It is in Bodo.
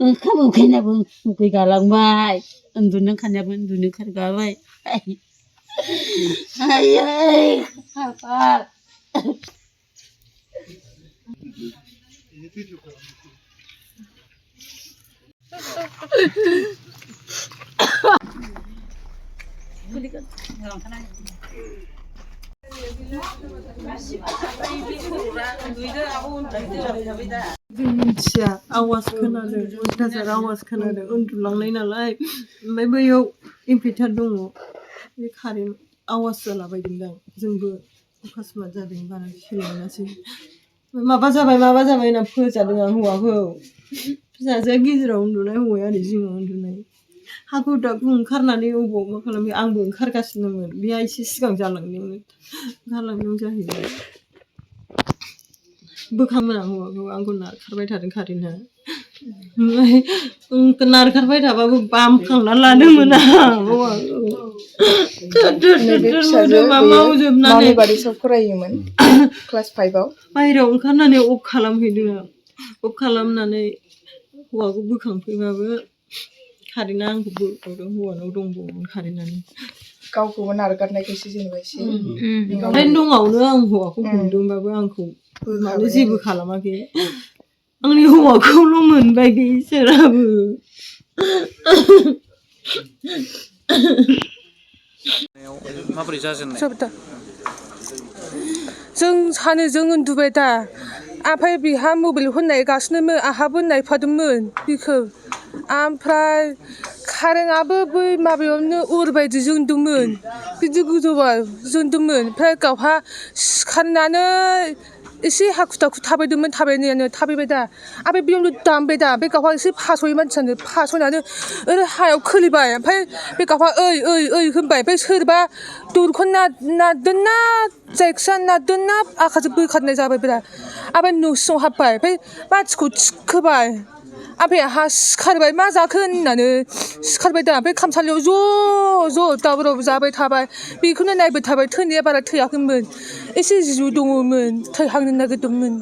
ओंखाम उखैनायाबो उखैगालांबाय उन्दुनो ओंखारनायाबो उन्दुनो ओंखारगाबाय आयै खाफाल जों मिथिया आवाज खोनादों अयथासार आवाज खोनादों उन्दुलांनाय नालाय ओमफ्राय बैयाव इनभार्टार दङ बे कारेन्ट आवाज जालाबायदोंदां जोंबो अकस्मात जादों बारा खेल मोनासै माबा जाबाय होनना फोजादों आं हौवाखौ फिसाजोआ गेजेराव उन्दुनाय हौवाया ओरै जिङाव उन्दुनाय हाखु दाखु ओंखारनानै अबाव मा खालामो आंबो ओंखारगासिनोमोन बेहा एसे सिगां जालांनायावनो जाहैबाय बोखांमोन आं हौवाखौ आंखौ नारखारबाय थादों कारेन्टआ ओमफ्राय नारखारबाय थाबाबो बामखांना लादोंमोन आं हौवाखौ मावजोबनानै फरायोमोन क्लास 5आव बाहेरायाव ओंखारनानै अफ खालामहैदों आं अफ खालामनानै हौवाखौ बोखांफैबाबो कारेन्टआ आंखौ बोखांदों हौवानाव दंबावोमोन कारेन्टआनो गावखौबो नारगारनायखायसो जेनेबा एसे कारेन्ट दङावनो आं हौवाखौ हमदोंबाबो आंखौ मानो जेबो खालामाखै आंनि हौवाखौल' मोनबाय इसोराबो माबोरै जाजेननाय जों सानो जों उन्दुबाय दा ओमफ्राय बिहा मबाइल नायगासिनोमोन आंहाबो नायफादोंमोन बिखौ ओमफ्राय कारेन्टआबो बै माबायावनो अर बायदि जोंदोंमोन बिदि गोजौआव जोंदोंमोन ओमफ्राय गावहा सिखारनानै एसे हाखु दाखु थाबायनायानो थाबायबाय दा ओमफ्राय बेयावनो दामबाय दा बे गावहा एसे फासयो मानसियानो फासयनानै ओरै हायाव खोलैबाय ओमफ्राय बे गावहा ओइ होनबाय ओमफ्राय सोरबा दरखौ नारदोंना जायखिया नारदोंना आखाइजों बोखारनाय जाबाय बिराद ओमफ्राय न' सिङाव हाबबाय ओमफ्राय मानसिखौ थिखोबाय ओमफ्राय आंहा सिखारबाय मा जाखो होननानै सिखारबाय दा ओमफ्राय खामसालियाव ज' दावराव जाबाय थाबाय बेखौनो नायबाय थाबाय थैनाया बारा थैयाखैमोन एसे जिउ दङमोन थैहांनो नागिरदोंमोन